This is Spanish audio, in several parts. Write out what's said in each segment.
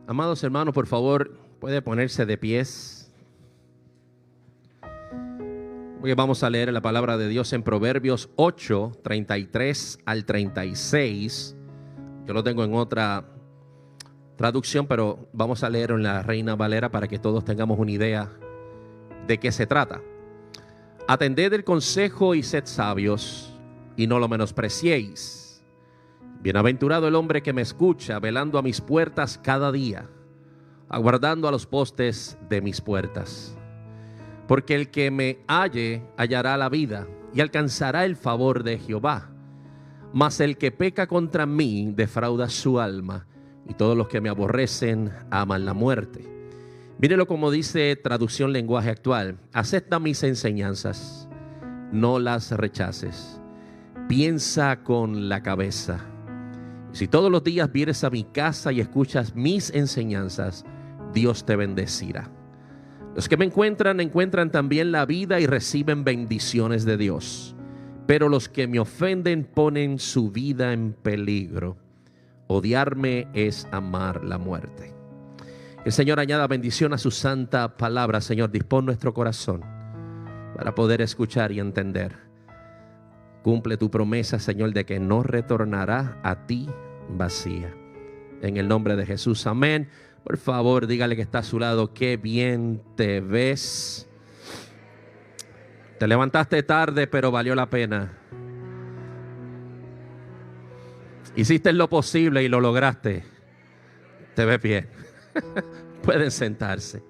Amados hermanos, por favor, puede ponerse de pies. Hoy vamos a leer la palabra de Dios en Proverbios 8, 33 al 36. Yo lo tengo en otra traducción, pero vamos a leer en la Reina Valera para que todos tengamos una idea de qué se trata. Atended el consejo y sed sabios, y no lo menospreciéis. Bienaventurado el hombre que me escucha, velando a mis puertas cada día, aguardando a los postes de mis puertas. Porque el que me halle hallará la vida y alcanzará el favor de Jehová. Mas el que peca contra mí defrauda su alma, y todos los que me aborrecen aman la muerte. Mírelo como dice traducción lenguaje actual: acepta mis enseñanzas, no las rechaces. Piensa con la cabeza. Si todos los días vienes a mi casa y escuchas mis enseñanzas, Dios te bendecirá. Los que me encuentran también la vida y reciben bendiciones de Dios. Pero los que me ofenden ponen su vida en peligro. Odiarme es amar la muerte. Que el Señor añada bendición a su santa palabra. Señor, dispón nuestro corazón para poder escuchar y entender. Cumple tu promesa, Señor, de que no retornará a ti vacía. En el nombre de Jesús, amén. Por favor, dígale que está a su lado: qué bien te ves. Te levantaste tarde, pero valió la pena. Hiciste lo posible y lo lograste. Te ves bien. Pueden sentarse.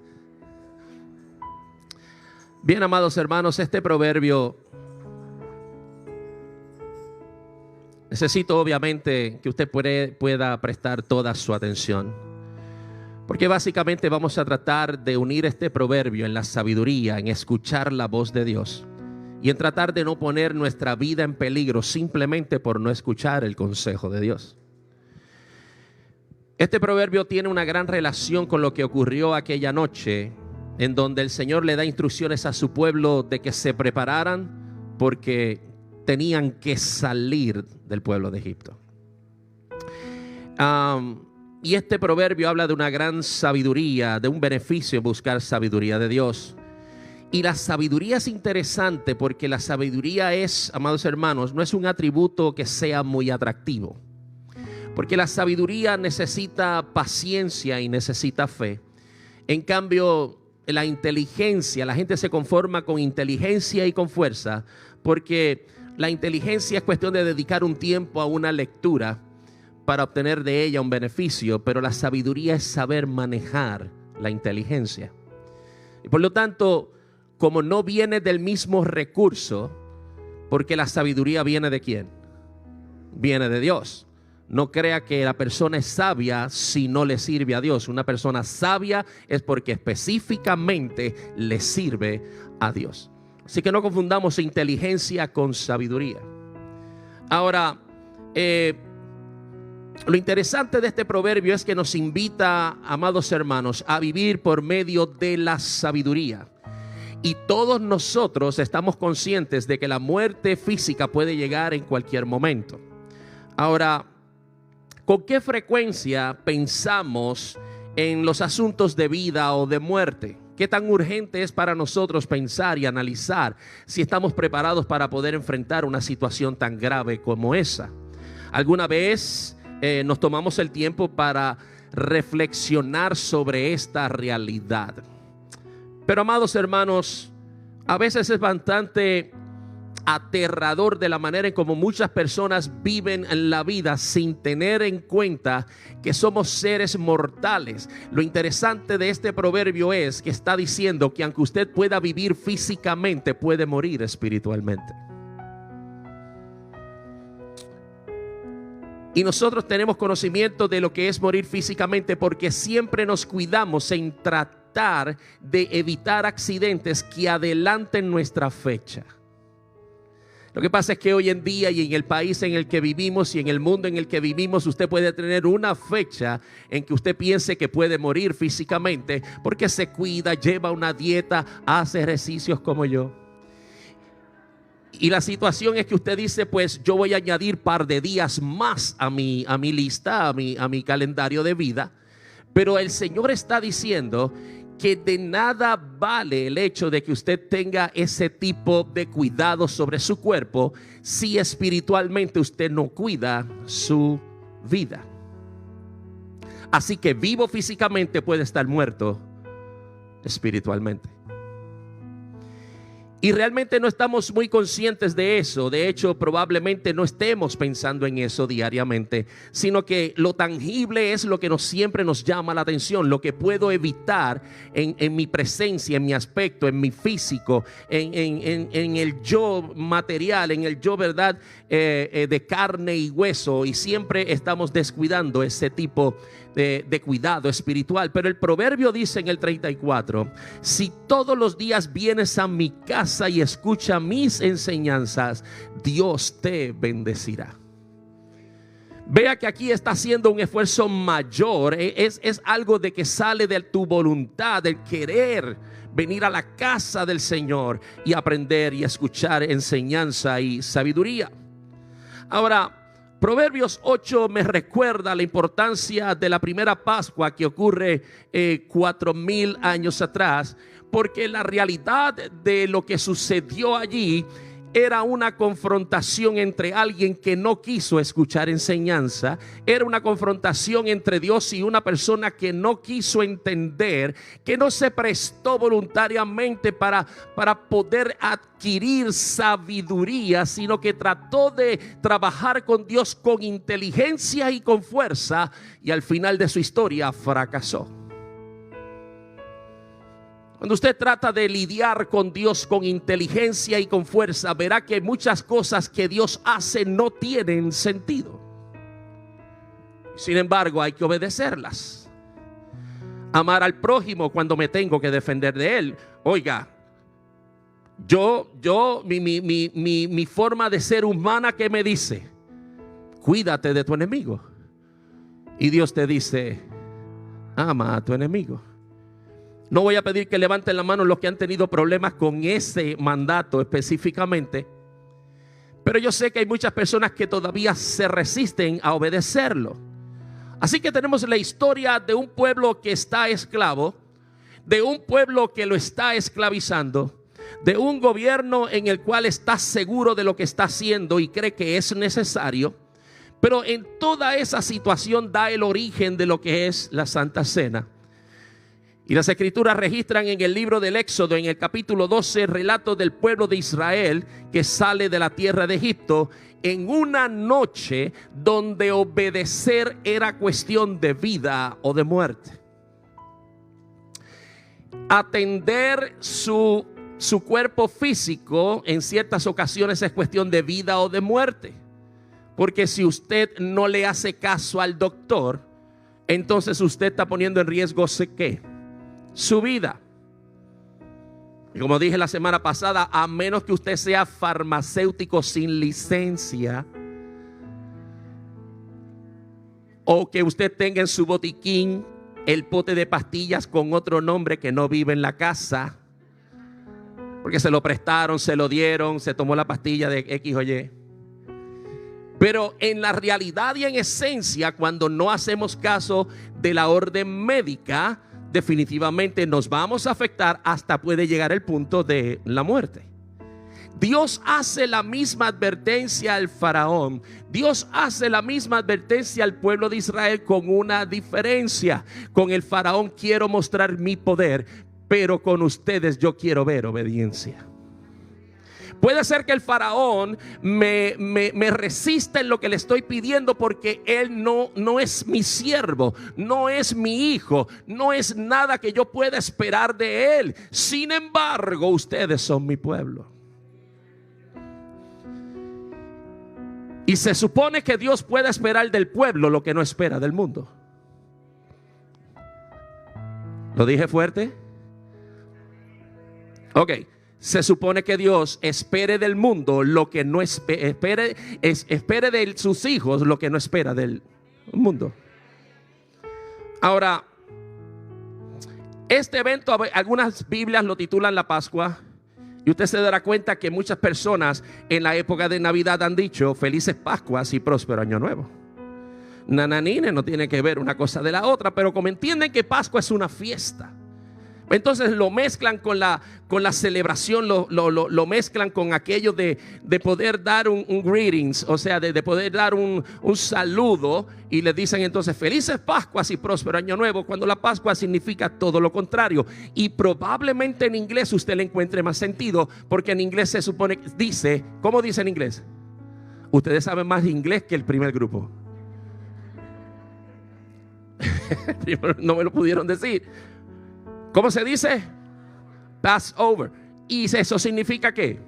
Bien, amados hermanos, este proverbio, necesito obviamente que usted pueda prestar toda su atención, porque básicamente vamos a tratar de unir este proverbio en la sabiduría, en escuchar la voz de Dios y en tratar de no poner nuestra vida en peligro simplemente por no escuchar el consejo de Dios. Este proverbio tiene una gran relación con lo que ocurrió aquella noche, en donde el Señor le da instrucciones a su pueblo de que se prepararan porque tenían que salir del pueblo de Egipto. Y este proverbio habla de una gran sabiduría, de un beneficio en buscar sabiduría de Dios. Y la sabiduría es interesante porque la sabiduría es, amados hermanos, no es un atributo que sea muy atractivo. Porque la sabiduría necesita paciencia y necesita fe. En cambio, la inteligencia, la gente se conforma con inteligencia y con fuerza, porque la inteligencia es cuestión de dedicar un tiempo a una lectura para obtener de ella un beneficio, pero la sabiduría es saber manejar la inteligencia. Y por lo tanto, como no viene del mismo recurso, porque la sabiduría viene ¿de quién? Viene de Dios. No crea que la persona es sabia si no le sirve a Dios. Una persona sabia es porque específicamente le sirve a Dios. Así que no confundamos inteligencia con sabiduría. Ahora, lo interesante de este proverbio es que nos invita, amados hermanos, a vivir por medio de la sabiduría. Y todos nosotros estamos conscientes de que la muerte física puede llegar en cualquier momento. Ahora, ¿con qué frecuencia pensamos en los asuntos de vida o de muerte? ¿Qué tan urgente es para nosotros pensar y analizar si estamos preparados para poder enfrentar una situación tan grave como esa? ¿Alguna vez nos tomamos el tiempo para reflexionar sobre esta realidad? Pero, amados hermanos, a veces es bastante aterrador de la manera en como muchas personas viven en la vida sin tener en cuenta que somos seres mortales. Lo interesante de este proverbio es que está diciendo que aunque usted pueda vivir físicamente, puede morir espiritualmente. Y nosotros tenemos conocimiento de lo que es morir físicamente porque siempre nos cuidamos en tratar de evitar accidentes que adelanten nuestra fecha. Lo que pasa es que hoy en día y en el país en el que vivimos y en el mundo en el que vivimos, usted puede tener una fecha en que usted piense que puede morir físicamente porque se cuida, lleva una dieta, hace ejercicios como yo. Y la situación es que usted dice, pues yo voy a añadir par de días más a mi lista, a mi calendario de vida. Pero el Señor está diciendo que de nada vale el hecho de que usted tenga ese tipo de cuidado sobre su cuerpo si espiritualmente usted no cuida su vida. Así que vivo físicamente puede estar muerto espiritualmente. Y realmente no estamos muy conscientes de eso. De hecho, probablemente no estemos pensando en eso diariamente, sino que lo tangible es lo que siempre nos llama la atención, lo que puedo evitar en mi presencia, en mi aspecto, en mi físico, en el yo material, en el yo, ¿verdad? De carne y hueso. Y siempre estamos descuidando ese tipo de cuidado espiritual. Pero el proverbio dice en el 34: si todos los días vienes a mi casa y escucha mis enseñanzas, Dios te bendecirá. Vea que aquí está haciendo un esfuerzo mayor. Es algo de que sale de tu voluntad, del querer venir a la casa del Señor y aprender y escuchar enseñanza y sabiduría. Ahora, Proverbios 8 me recuerda la importancia de la primera Pascua que ocurre 4000 años atrás, porque la realidad de lo que sucedió allí era una confrontación entre alguien que no quiso escuchar enseñanza. Era una confrontación entre Dios y una persona que no quiso entender, que no se prestó voluntariamente para poder adquirir sabiduría, sino que trató de trabajar con Dios con inteligencia y con fuerza, y al final de su historia fracasó. Cuando usted trata de lidiar con Dios con inteligencia y con fuerza, verá que muchas cosas que Dios hace no tienen sentido. Sin embargo, hay que obedecerlas. Amar al prójimo cuando me tengo que defender de él. Oiga, mi forma de ser humana que me dice: cuídate de tu enemigo. Y Dios te dice: ama a tu enemigo. No voy a pedir que levanten la mano los que han tenido problemas con ese mandato específicamente, pero yo sé que hay muchas personas que todavía se resisten a obedecerlo. Así que tenemos la historia de un pueblo que está esclavo, de un pueblo que lo está esclavizando, de un gobierno en el cual está seguro de lo que está haciendo y cree que es necesario. Pero en toda esa situación da el origen de lo que es la Santa Cena. Y las escrituras registran en el libro del Éxodo, en el capítulo 12, el relato del pueblo de Israel que sale de la tierra de Egipto en una noche donde obedecer era cuestión de vida o de muerte. Atender su cuerpo físico en ciertas ocasiones es cuestión de vida o de muerte. Porque si usted no le hace caso al doctor, entonces usted está poniendo en riesgo ¿qué? Su vida. Y como dije la semana pasada, a menos que usted sea farmacéutico sin licencia, o que usted tenga en su botiquín el pote de pastillas con otro nombre que no vive en la casa, porque se lo prestaron, se lo dieron, se tomó la pastilla de X o Y. Pero en la realidad y en esencia, cuando no hacemos caso de la orden médica, definitivamente nos vamos a afectar hasta puede llegar el punto de la muerte. Dios hace la misma advertencia al faraón. Dios hace la misma advertencia al pueblo de Israel con una diferencia. Con el faraón quiero mostrar mi poder, pero con ustedes yo quiero ver obediencia. Puede ser que el faraón me resista en lo que le estoy pidiendo porque él no es mi siervo, no es mi hijo, no es nada que yo pueda esperar de él. Sin embargo, ustedes son mi pueblo. Y se supone que Dios puede esperar del pueblo lo que no espera del mundo. ¿Lo dije fuerte? Ok. Se supone que Dios espere del mundo lo que no espere de sus hijos lo que no espera del mundo. Ahora, este evento, algunas Biblias lo titulan la Pascua, y usted se dará cuenta que muchas personas en la época de Navidad han dicho felices Pascuas y próspero año nuevo. Nananine, no tiene que ver una cosa de la otra, pero como entienden que Pascua es una fiesta, entonces lo mezclan con la celebración, lo mezclan con aquello de poder dar un greetings, o sea, de poder dar un saludo, y le dicen entonces felices Pascuas y próspero año nuevo, cuando la Pascua significa todo lo contrario. Y probablemente en inglés usted le encuentre más sentido, porque en inglés se supone que dice, ¿cómo dice en inglés? Ustedes saben más inglés que el primer grupo. No me lo pudieron decir. ¿Cómo se dice? Passover. ¿Y eso significa qué?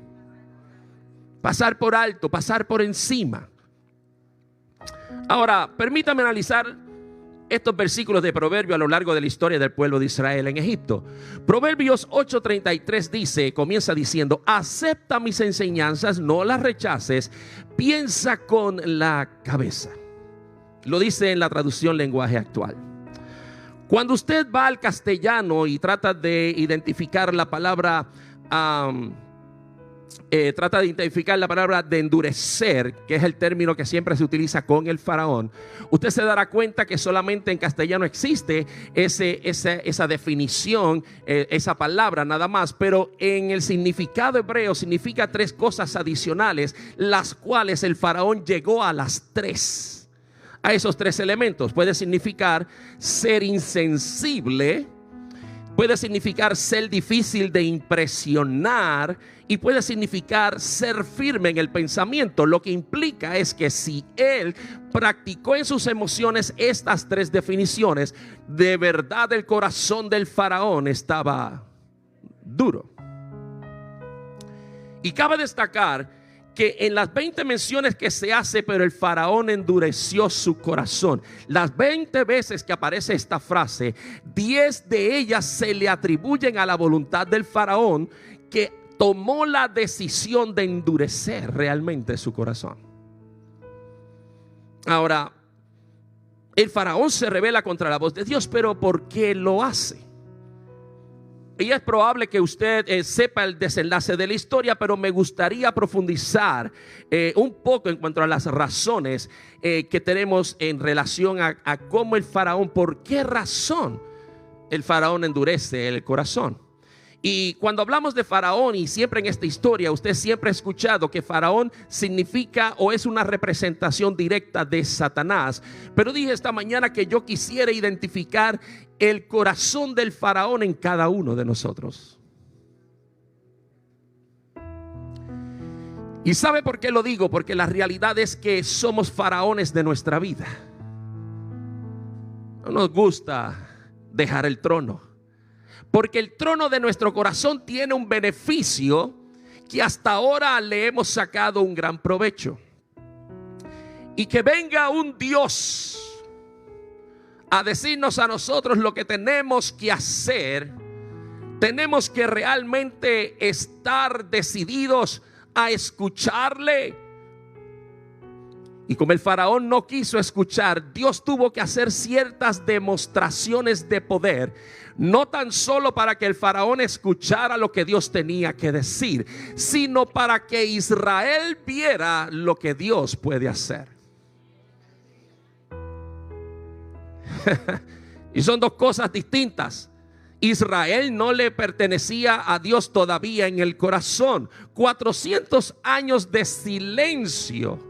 Pasar por alto, pasar por encima. Ahora, permítame analizar estos versículos de Proverbios a lo largo de la historia del pueblo de Israel en Egipto. Proverbios 8:33 dice, comienza diciendo: acepta mis enseñanzas, no las rechaces, piensa con la cabeza. Lo dice en la traducción lenguaje actual. Cuando usted va al castellano y trata de identificar la palabra, de endurecer, que es el término que siempre se utiliza con el faraón, usted se dará cuenta que solamente en castellano existe esa definición, esa palabra nada más, pero en el significado hebreo significa tres cosas adicionales, las cuales el faraón llegó a las tres. A esos tres elementos. Puede significar ser insensible, puede significar ser difícil de impresionar, y puede significar ser firme en el pensamiento. Lo que implica es que si él practicó en sus emociones estas tres definiciones, de verdad el corazón del faraón estaba duro. Y cabe destacar que en las 20 menciones que se hace, pero el faraón endureció su corazón, las 20 veces que aparece esta frase, 10 de ellas se le atribuyen a la voluntad del faraón, que tomó la decisión de endurecer realmente su corazón. Ahora, el faraón se rebela contra la voz de Dios, pero ¿por qué lo hace? Y es probable que usted sepa el desenlace de la historia, pero me gustaría profundizar un poco en cuanto a las razones que tenemos en relación a cómo el faraón, por qué razón el faraón endurece el corazón. Y cuando hablamos de faraón, y siempre en esta historia, usted siempre ha escuchado que faraón significa o es una representación directa de Satanás. Pero dije esta mañana que yo quisiera identificar el corazón del faraón en cada uno de nosotros. ¿Y sabe por qué lo digo? Porque la realidad es que somos faraones de nuestra vida. No nos gusta dejar el trono, porque el trono de nuestro corazón tiene un beneficio que hasta ahora le hemos sacado un gran provecho. Y que venga un Dios a decirnos a nosotros lo que tenemos que hacer, tenemos que realmente estar decididos a escucharle. Y como el faraón no quiso escuchar, Dios tuvo que hacer ciertas demostraciones de poder, no tan solo para que el faraón escuchara lo que Dios tenía que decir, sino para que Israel viera lo que Dios puede hacer. Y son dos cosas distintas. Israel no le pertenecía a Dios todavía en el corazón. 400 años de silencio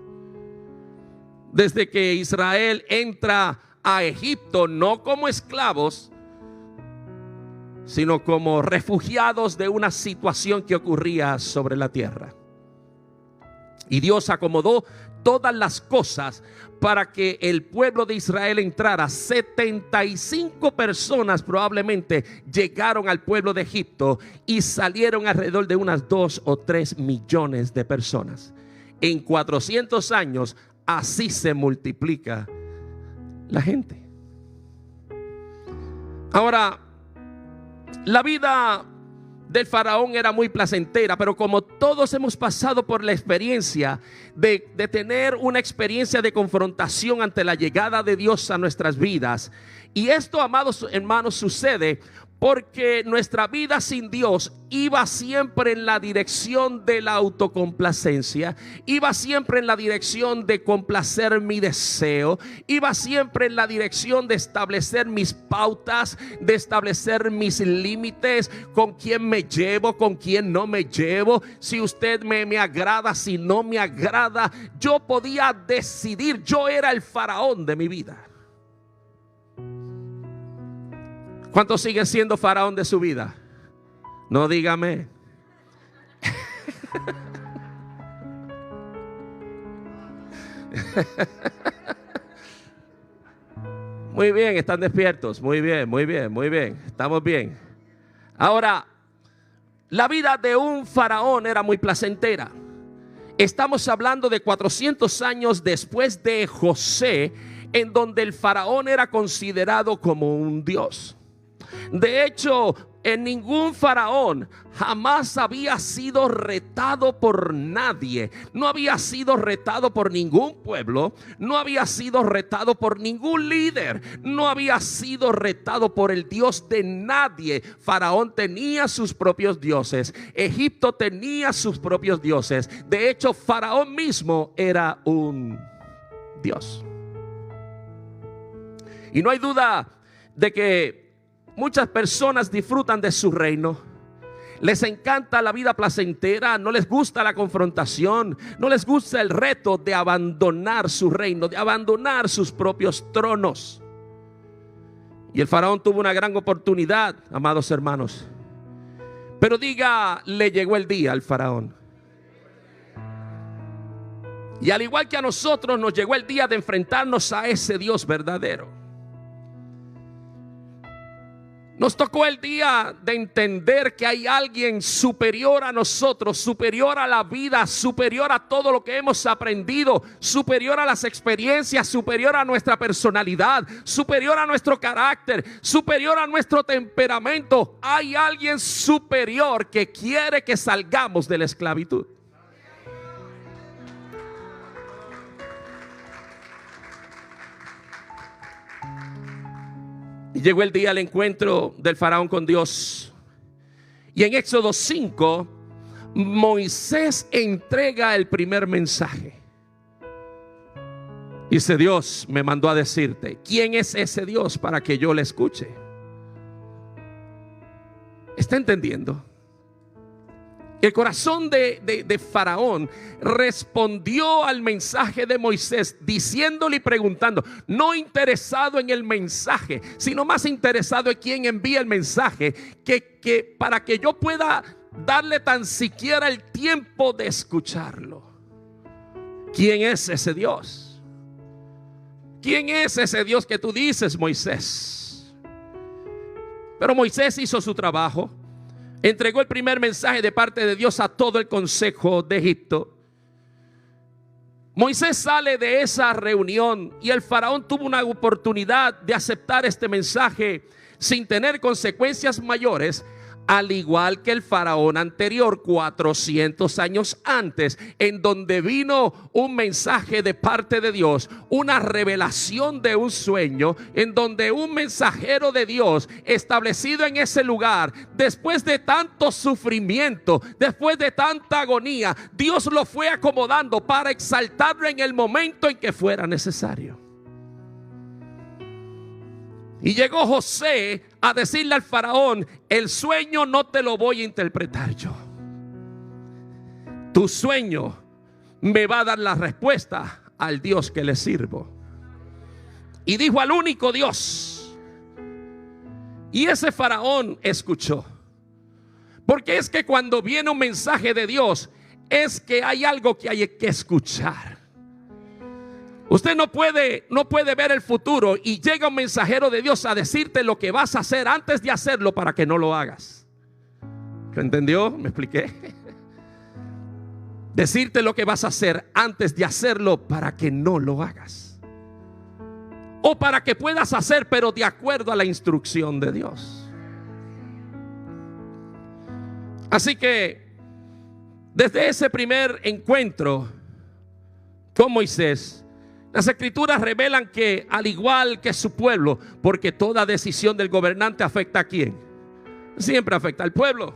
desde que Israel entra a Egipto, no como esclavos, sino como refugiados de una situación que ocurría sobre la tierra. Y Dios acomodó todas las cosas para que el pueblo de Israel entrara. 75 personas probablemente llegaron al pueblo de Egipto y salieron alrededor de unas 2 o 3 millones de personas. En 400 años así se multiplica la gente. Ahora, la vida del faraón era muy placentera, pero como todos hemos pasado por la experiencia de tener una experiencia de confrontación ante la llegada de Dios a nuestras vidas, y esto, amados hermanos, sucede Porque nuestra vida sin Dios iba siempre en la dirección de la autocomplacencia, iba siempre en la dirección de complacer mi deseo, iba siempre en la dirección de establecer mis pautas, de establecer mis límites, con quién me llevo, con quién no me llevo, si usted me agrada, si no me agrada. Yo podía decidir, yo era el faraón de mi vida. ¿Cuántos siguen siendo faraón de su vida? No, dígame. Muy bien, están despiertos. Muy bien, muy bien, muy bien. Estamos bien. Ahora, la vida de un faraón era muy placentera. Estamos hablando de 400 años después de José, en donde el faraón era considerado como un dios. De hecho, en ningún faraón jamás había sido retado por nadie. No había sido retado por ningún pueblo. No había sido retado por ningún líder. No había sido retado por el Dios de nadie. Faraón tenía sus propios dioses. Egipto tenía sus propios dioses. De hecho, Faraón mismo era un dios. Y no hay duda de que muchas personas disfrutan de su reino. Les encanta la vida placentera, no les gusta la confrontación, no les gusta el reto de abandonar su reino, de abandonar sus propios tronos. Y el faraón tuvo una gran oportunidad, amados hermanos. Pero diga, le llegó el día al faraón. Y al igual que a nosotros, nos llegó el día de enfrentarnos a ese Dios verdadero. Nos tocó el día de entender que hay alguien superior a nosotros, superior a la vida, superior a todo lo que hemos aprendido, superior a las experiencias, superior a nuestra personalidad, superior a nuestro carácter, superior a nuestro temperamento. Hay alguien superior que quiere que salgamos de la esclavitud. Y llegó el día del encuentro del faraón con Dios. Y en Éxodo 5, Moisés entrega el primer mensaje. Dice: Dios me mandó a decirte, ¿quién es ese Dios para que yo le escuche? ¿Está entendiendo? El corazón de Faraón respondió al mensaje de Moisés, diciéndole y preguntando, no interesado en el mensaje, sino más interesado en quien envía el mensaje, que para que yo pueda darle tan siquiera el tiempo de escucharlo. ¿Quién es ese Dios? ¿Quién es ese Dios que tú dices, Moisés? Pero Moisés hizo su trabajo. Entregó el primer mensaje de parte de Dios a todo el consejo de Egipto. Moisés sale de esa reunión y el faraón tuvo una oportunidad de aceptar este mensaje sin tener consecuencias mayores, al igual que el faraón anterior 400 años antes, en donde vino un mensaje de parte de Dios, una revelación de un sueño, en donde un mensajero de Dios establecido en ese lugar, después de tanto sufrimiento, después de tanta agonía, Dios lo fue acomodando para exaltarlo en el momento en que fuera necesario. Y llegó José a decirle al faraón: el sueño no te lo voy a interpretar yo. Tu sueño me va a dar la respuesta al Dios que le sirvo. Y dijo al único Dios. Y ese faraón escuchó. Porque es que cuando viene un mensaje de Dios, es que hay algo que hay que escuchar. Usted no puede ver el futuro y llega un mensajero de Dios a decirte lo que vas a hacer antes de hacerlo para que no lo hagas. ¿Lo entendió? ¿Me expliqué? Decirte lo que vas a hacer antes de hacerlo para que no lo hagas. O para que puedas hacer, pero de acuerdo a la instrucción de Dios. Así que desde ese primer encuentro con Moisés, las escrituras revelan que al igual que su pueblo, porque toda decisión del gobernante afecta a quién, siempre afecta al pueblo.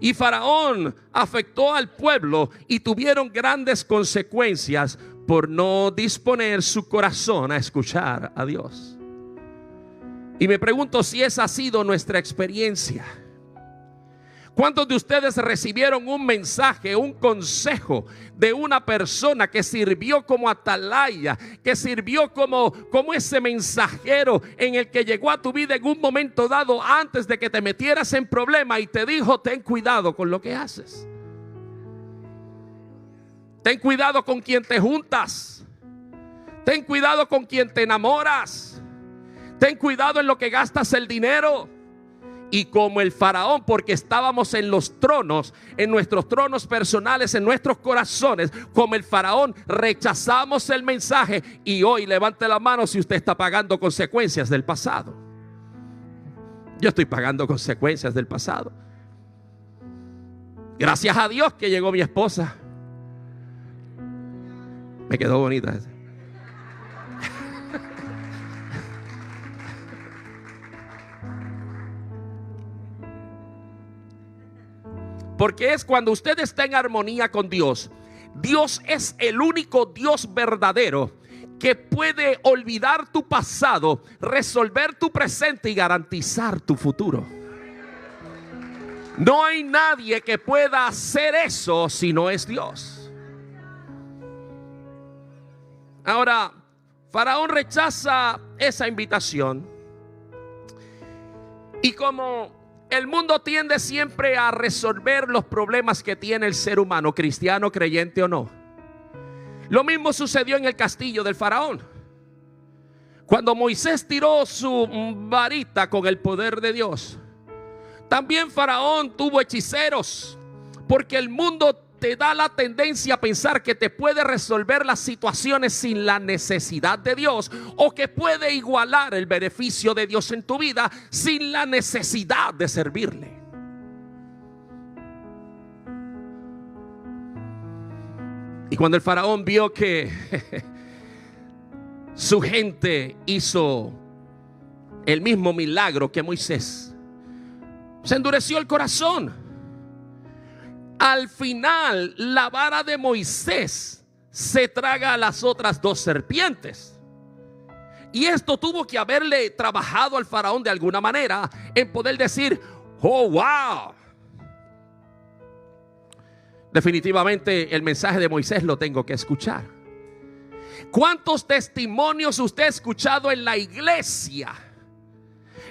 Y Faraón afectó al pueblo y tuvieron grandes consecuencias por no disponer su corazón a escuchar a Dios. Y me pregunto si esa ha sido nuestra experiencia. ¿Cuántos de ustedes recibieron un mensaje, un consejo de una persona que sirvió como atalaya, que sirvió como ese mensajero en el que llegó a tu vida en un momento dado antes de que te metieras en problema y te dijo: ten cuidado con lo que haces, ten cuidado con quien te juntas, ten cuidado con quien te enamoras, ten cuidado en lo que gastas el dinero? Y como el faraón, porque estábamos en los tronos, en nuestros tronos personales, en nuestros corazones, como el faraón, rechazamos el mensaje. Y hoy levante la mano si usted está pagando consecuencias del pasado. Yo estoy pagando consecuencias del pasado. Gracias a Dios que llegó mi esposa. Me quedó bonita. Porque es cuando usted está en armonía con Dios. Dios es el único Dios verdadero que puede olvidar tu pasado, resolver tu presente y garantizar tu futuro. No hay nadie que pueda hacer eso si no es Dios. Ahora, Faraón rechaza esa invitación. Y como el mundo tiende siempre a resolver los problemas que tiene el ser humano, cristiano, creyente o no, lo mismo sucedió en el castillo del faraón. Cuando Moisés tiró su varita con el poder de Dios, también Faraón tuvo hechiceros, porque el mundo te da la tendencia a pensar que te puede resolver las situaciones sin la necesidad de Dios, o que puede igualar el beneficio de Dios en tu vida sin la necesidad de servirle. Y cuando el faraón vio que su gente hizo el mismo milagro que Moisés, se endureció el corazón. Al final, la vara de Moisés se traga a las otras dos serpientes. Y esto tuvo que haberle trabajado al faraón de alguna manera en poder decir: oh, wow, definitivamente el mensaje de Moisés lo tengo que escuchar. ¿Cuántos testimonios usted ha escuchado en la iglesia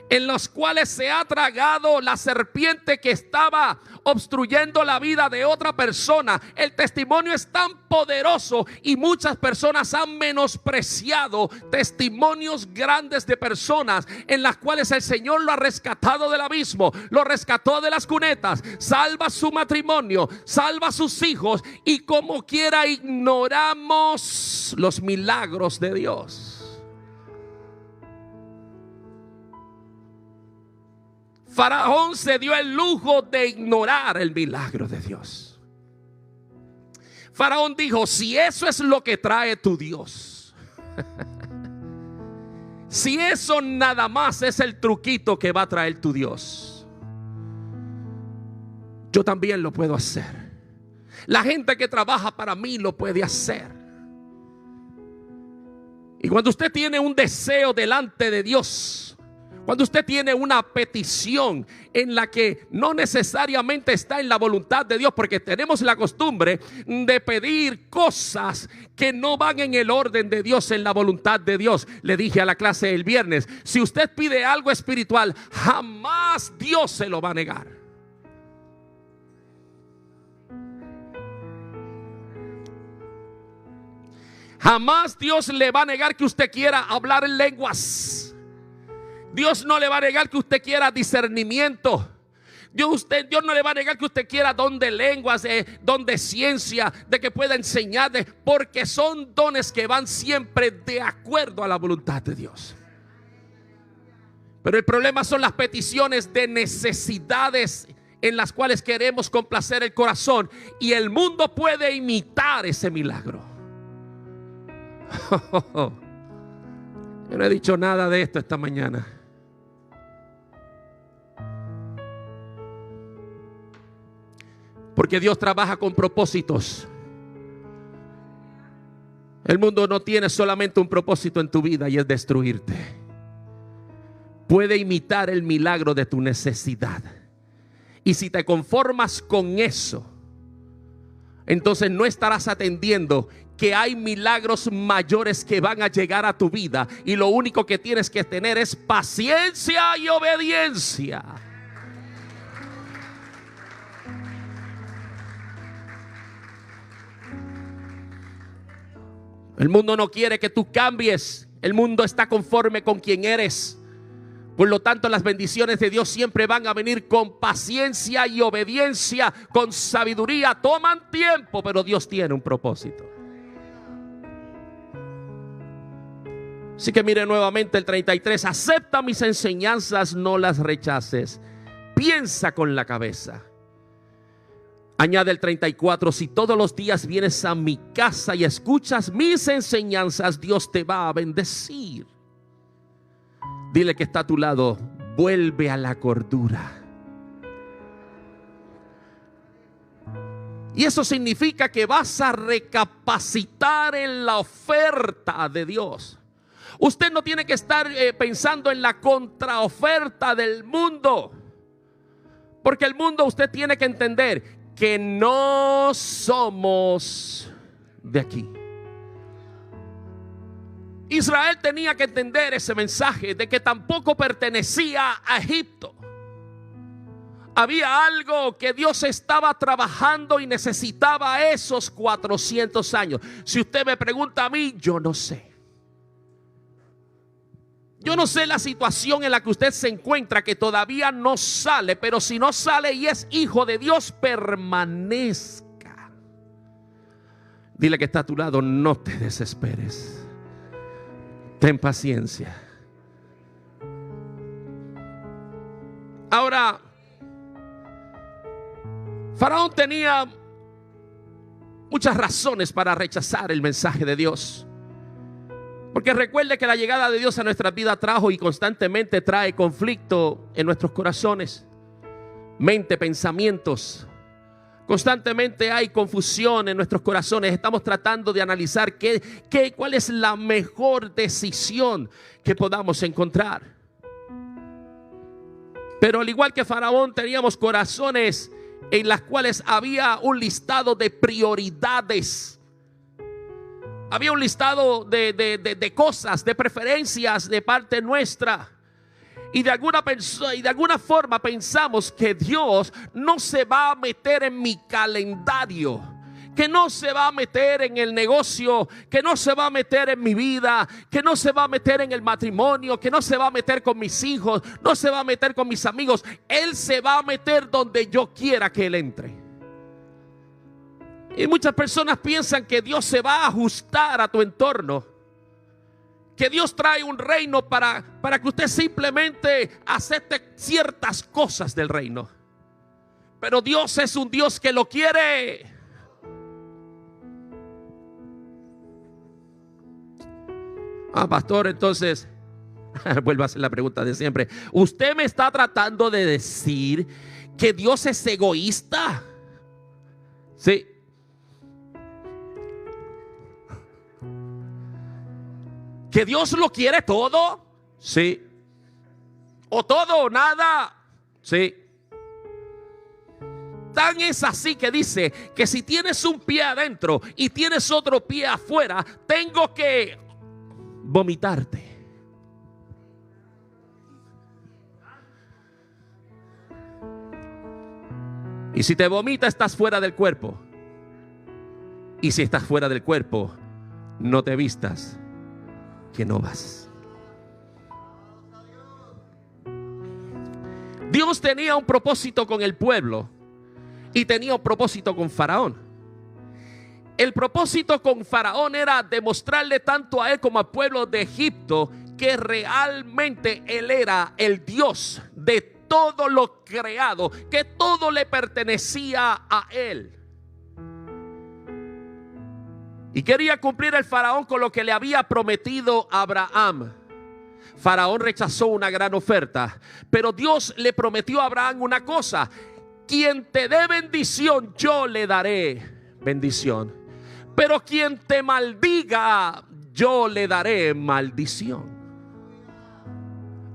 en los cuales se ha tragado la serpiente que estaba obstruyendo la vida de otra persona? El testimonio es tan poderoso y muchas personas han menospreciado testimonios grandes de personas en las cuales el Señor lo ha rescatado del abismo, lo rescató de las cunetas, salva su matrimonio, salva a sus hijos, y como quiera ignoramos los milagros de Dios. Faraón se dio el lujo de ignorar el milagro de Dios. Faraón dijo: si eso es lo que trae tu Dios, si eso nada más es el truquito que va a traer tu Dios, yo también lo puedo hacer. La gente que trabaja para mí lo puede hacer. Y cuando usted tiene un deseo delante de Dios, cuando usted tiene una petición en la que no necesariamente está en la voluntad de Dios, porque tenemos la costumbre de pedir cosas que no van en el orden de Dios, en la voluntad de Dios. Le dije a la clase el viernes: si usted pide algo espiritual, jamás Dios se lo va a negar. Jamás Dios le va a negar que usted quiera hablar en lenguas. Dios no le va a negar que usted quiera discernimiento. Dios no le va a negar que usted quiera don de lenguas, don de ciencia, de que pueda enseñar, porque son dones que van siempre de acuerdo a la voluntad de Dios. Pero el problema son las peticiones de necesidades en las cuales queremos complacer el corazón, y el mundo puede imitar ese milagro. Yo no he dicho nada de esto esta mañana. Porque Dios trabaja con propósitos. El mundo no tiene solamente un propósito en tu vida y es destruirte. Puede imitar el milagro de tu necesidad. Y si te conformas con eso, entonces no estarás atendiendo que hay milagros mayores que van a llegar a tu vida. Y lo único que tienes que tener es paciencia y obediencia. El mundo no quiere que tú cambies. El mundo está conforme con quien eres. Por lo tanto, las bendiciones de Dios siempre van a venir con paciencia y obediencia, con sabiduría. Toman tiempo, pero Dios tiene un propósito. Así que mire nuevamente el 33. Acepta mis enseñanzas, no las rechaces. Piensa con la cabeza. Añade el 34. Si todos los días vienes a mi casa y escuchas mis enseñanzas, Dios te va a bendecir. Dile que está a tu lado, vuelve a la cordura. Y eso significa que vas a recapacitar en la oferta de Dios. Usted no tiene que estar pensando en la contraoferta del mundo. Porque el mundo, usted tiene que entender que no somos de aquí. Israel tenía que entender ese mensaje de que tampoco pertenecía a Egipto. Había algo que Dios estaba trabajando y necesitaba esos 400 años. Si usted me pregunta a mí, yo no sé. Yo no sé la situación en la que usted se encuentra, que todavía no sale, pero si no sale y es hijo de Dios, permanezca. Dile que está a tu lado, no te desesperes. Ten paciencia. Ahora, Faraón tenía muchas razones para rechazar el mensaje de Dios. Porque recuerde que la llegada de Dios a nuestra vida trajo y constantemente trae conflicto en nuestros corazones, mente, pensamientos. Constantemente hay confusión en nuestros corazones. Estamos tratando de analizar cuál es la mejor decisión que podamos encontrar. Pero al igual que Faraón, teníamos corazones en las cuales había un listado de prioridades. Había un listado de cosas, de preferencias de parte nuestra. Y de alguna forma pensamos que Dios no se va a meter en mi calendario, que no se va a meter en el negocio, que no se va a meter en mi vida, que no se va a meter en el matrimonio, que no se va a meter con mis hijos, no se va a meter con mis amigos. Él se va a meter donde yo quiera que Él entre. Y muchas personas piensan que Dios se va a ajustar a tu entorno, que Dios trae un reino para que usted simplemente acepte ciertas cosas del reino. Pero Dios es un Dios que lo quiere. Pastor, entonces vuelvo a hacer la pregunta de siempre. ¿Usted me está tratando de decir que Dios es egoísta? Sí. ¿Que Dios lo quiere todo? Sí. ¿O todo o nada? Sí. Tan es así que dice que si tienes un pie adentro y tienes otro pie afuera, tengo que vomitarte. Y si te vomita, estás fuera del cuerpo. Y si estás fuera del cuerpo, no te vistas que no vas. Dios tenía un propósito con el pueblo y tenía un propósito con Faraón. El propósito con Faraón era demostrarle tanto a él como al pueblo de Egipto que realmente él era el Dios de todo lo creado, que todo le pertenecía a él. Y quería cumplir el Faraón con lo que le había prometido a Abraham. Faraón rechazó una gran oferta, pero Dios le prometió a Abraham una cosa: quien te dé bendición, yo le daré bendición. Pero quien te maldiga, yo le daré maldición.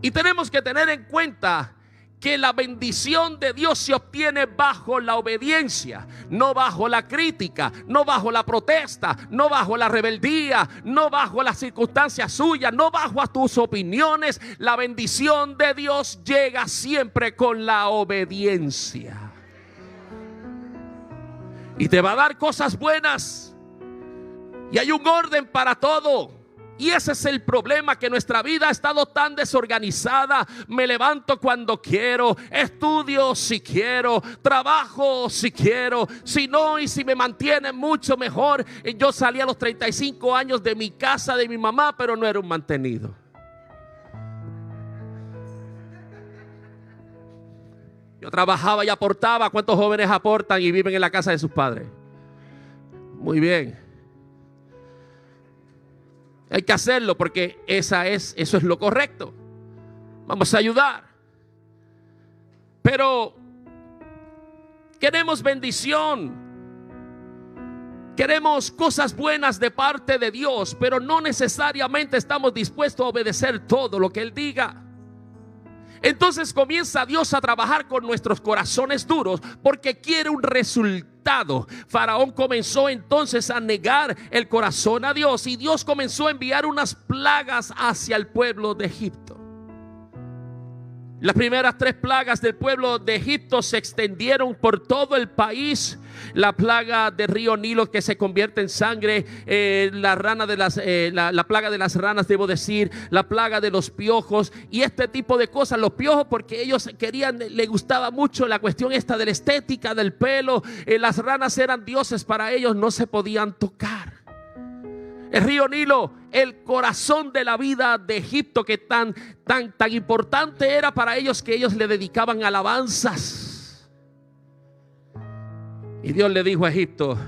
Y tenemos que tener en cuenta que la bendición de Dios se obtiene bajo la obediencia, no bajo la crítica, no bajo la protesta, no bajo la rebeldía, no bajo las circunstancias suyas, no bajo tus opiniones. La bendición de Dios llega siempre con la obediencia. Y te va a dar cosas buenas. Y hay un orden para todo. Y ese es el problema, que nuestra vida ha estado tan desorganizada. Me levanto cuando quiero, estudio si quiero, trabajo si quiero, si no, y si me mantienen mucho mejor. Yo salí a los 35 años de mi casa, de mi mamá, pero no era un mantenido. Yo trabajaba y aportaba. ¿Cuántos jóvenes aportan y viven en la casa de sus padres? Muy bien. Hay que hacerlo porque eso es lo correcto. Vamos a ayudar. Pero queremos bendición. Queremos cosas buenas de parte de Dios, pero no necesariamente estamos dispuestos a obedecer todo lo que Él diga. Entonces comienza Dios a trabajar con nuestros corazones duros porque quiere un resultado. Faraón comenzó entonces a negar el corazón a Dios y Dios comenzó a enviar unas plagas hacia el pueblo de Egipto. Las primeras 3 plagas del pueblo de Egipto se extendieron por todo el país. La plaga del río Nilo, que se convierte en sangre, la plaga de las ranas, debo decir, la plaga de los piojos y este tipo de cosas. Los piojos porque ellos les gustaba mucho la cuestión esta de la estética del pelo. Las ranas eran dioses para ellos, no se podían tocar. El río Nilo, el corazón de la vida de Egipto, que tan importante era para ellos, que ellos le dedicaban alabanzas. Y Dios le dijo a Egipto: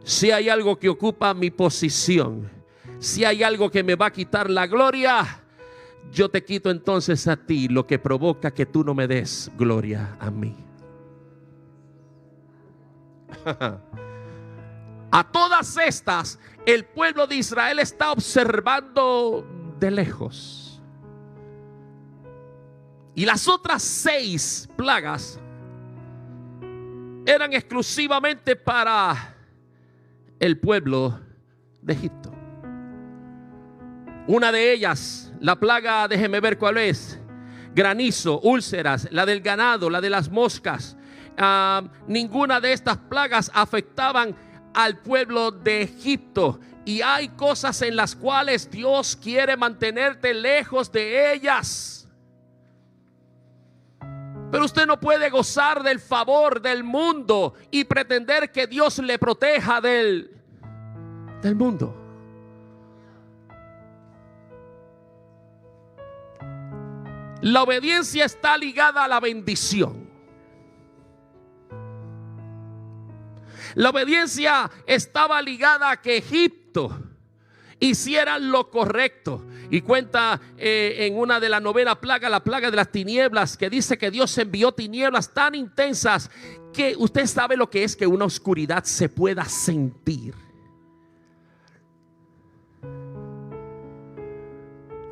si hay algo que ocupa mi posición, si hay algo que me va a quitar la gloria, yo te quito entonces a ti lo que provoca que tú no me des gloria a mí. A todas estas, el pueblo de Israel está observando de lejos. Y las otras 6 plagas eran exclusivamente para el pueblo de Egipto. Una de ellas, la plaga, déjeme ver cuál es: granizo, úlceras, la del ganado, la de las moscas. Ninguna de estas plagas afectaban al pueblo de Egipto. Y hay cosas en las cuales Dios quiere mantenerte lejos de ellas. Pero usted no puede gozar del favor del mundo y pretender que Dios le proteja del mundo. La obediencia está ligada a la bendición. La obediencia estaba ligada a que Egipto hiciera lo correcto. Y cuenta en una de las 9 plagas, la plaga de las tinieblas, que dice que Dios envió tinieblas tan intensas que usted sabe lo que es que una oscuridad se pueda sentir.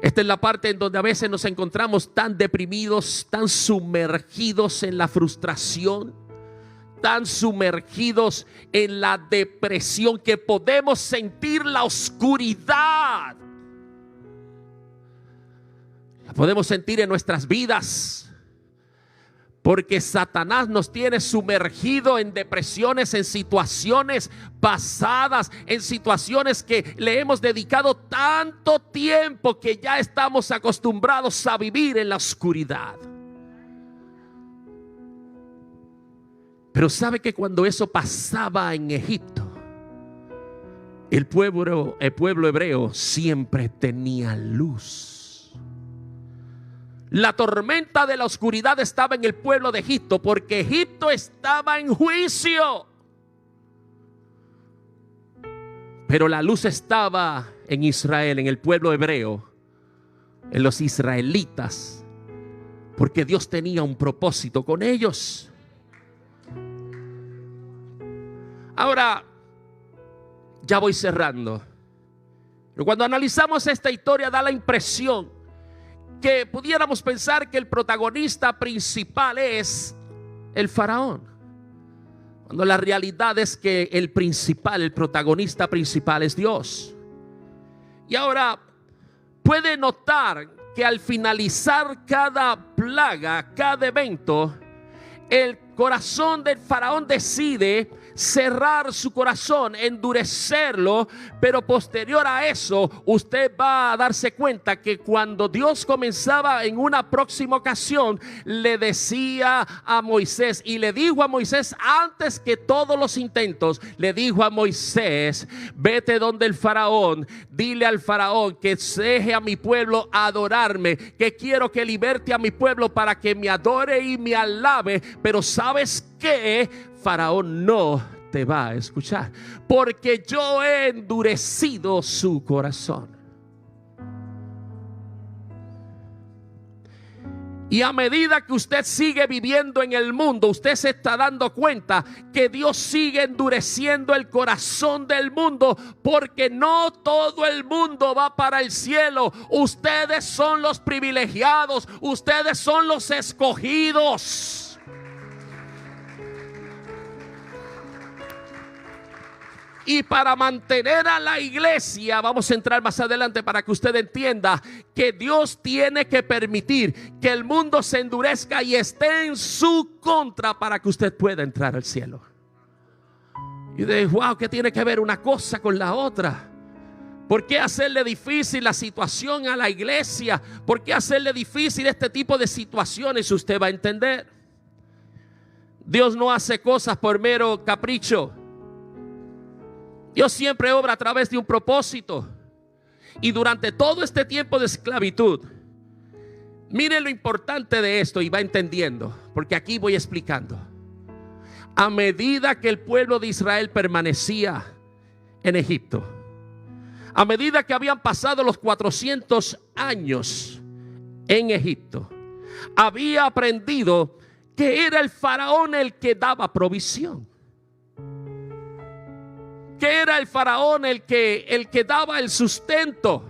Esta es la parte en donde a veces nos encontramos tan deprimidos, tan sumergidos en la frustración, tan sumergidos en la depresión, que podemos sentir la oscuridad. La podemos sentir en nuestras vidas, porque Satanás nos tiene sumergido en depresiones, en situaciones pasadas, en situaciones que le hemos dedicado tanto tiempo que ya estamos acostumbrados a vivir en la oscuridad. Pero sabe que cuando eso pasaba en Egipto, el pueblo hebreo siempre tenía luz. La tormenta de la oscuridad estaba en el pueblo de Egipto porque Egipto estaba en juicio. Pero la luz estaba en Israel, en el pueblo hebreo, en los israelitas, porque Dios tenía un propósito con ellos. Ahora, ya voy cerrando. Pero cuando analizamos esta historia da la impresión que pudiéramos pensar que el protagonista principal es el faraón, cuando la realidad es que el protagonista principal es Dios. Y ahora puede notar que al finalizar cada plaga, cada evento, el corazón del faraón decide cerrar su corazón, endurecerlo, pero posterior a eso usted va a darse cuenta que cuando Dios comenzaba en una próxima ocasión, le decía a Moisés, y le dijo a Moisés antes que todos los intentos, le dijo a Moisés: vete donde el faraón, dile al faraón que deje a mi pueblo adorarme, que quiero que liberte a mi pueblo para que me adore y me alabe, pero ¿sabes qué? Faraón no te va a escuchar, porque yo he endurecido su corazón. Y a medida que usted sigue viviendo en el mundo, usted se está dando cuenta que Dios sigue endureciendo el corazón del mundo, porque no todo el mundo va para el cielo. Ustedes son los privilegiados, ustedes son los escogidos. Y para mantener a la iglesia, vamos a entrar más adelante para que usted entienda que Dios tiene que permitir que el mundo se endurezca y esté en su contra para que usted pueda entrar al cielo. Y de wow, ¿qué tiene que ver una cosa con la otra? ¿Por qué hacerle difícil la situación a la iglesia? ¿Por qué hacerle difícil este tipo de situaciones? Usted va a entender. Dios no hace cosas por mero capricho. Dios siempre obra a través de un propósito. Y durante todo este tiempo de esclavitud, mire lo importante de esto y va entendiendo, porque aquí voy explicando. A medida que el pueblo de Israel permanecía en Egipto, a medida que habían pasado los 400 años en Egipto, había aprendido que era el faraón el que daba provisión, que era el faraón el que daba el sustento,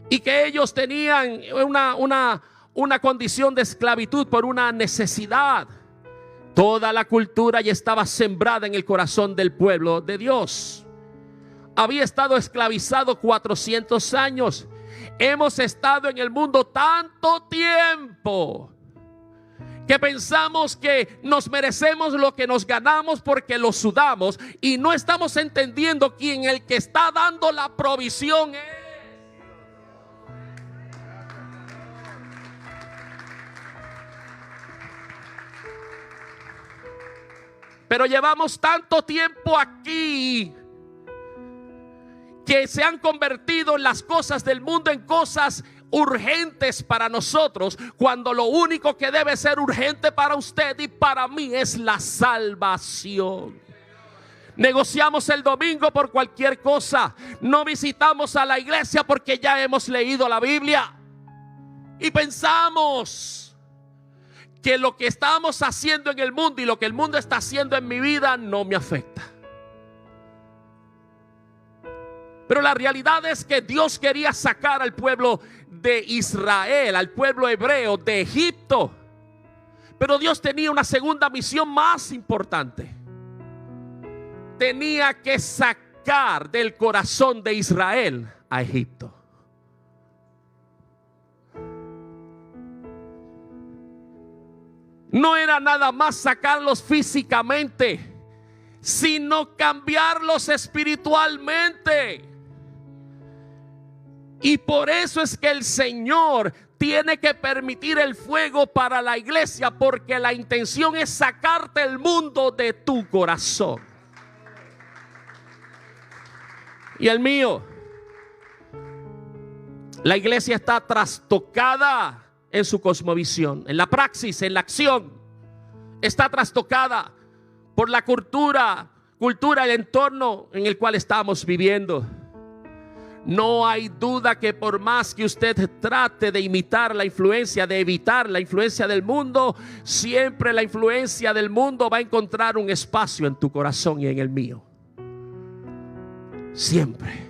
y que ellos tenían una condición de esclavitud por una necesidad. Toda la cultura ya estaba sembrada en el corazón del pueblo de Dios. Había estado esclavizado 400 años. Hemos estado en el mundo tanto tiempo que pensamos que nos merecemos lo que nos ganamos porque lo sudamos, y no estamos entendiendo quién el que está dando la provisión es. Pero llevamos tanto tiempo aquí que se han convertido en las cosas del mundo en cosas urgentes para nosotros, cuando lo único que debe ser urgente para usted y para mí es la salvación. Negociamos el domingo por cualquier cosa, no visitamos a la iglesia porque ya hemos leído la Biblia y pensamos que lo que estamos haciendo en el mundo y lo que el mundo está haciendo en mi vida no me afecta. Pero la realidad es que Dios quería sacar al pueblo de Israel, al pueblo hebreo de Egipto. Pero Dios tenía una segunda misión más importante. Tenía que sacar del corazón de Israel a Egipto. No era nada más sacarlos físicamente, sino cambiarlos espiritualmente. Y por eso es que el Señor tiene que permitir el fuego para la iglesia, porque la intención es sacarte el mundo de tu corazón y el mío. La iglesia está trastocada en su cosmovisión, en la praxis, en la acción. Está trastocada por la cultura, el entorno en el cual estamos viviendo. No hay duda que por más que usted trate de imitar la influencia, de evitar la influencia del mundo, siempre la influencia del mundo va a encontrar un espacio en tu corazón y en el mío. Siempre.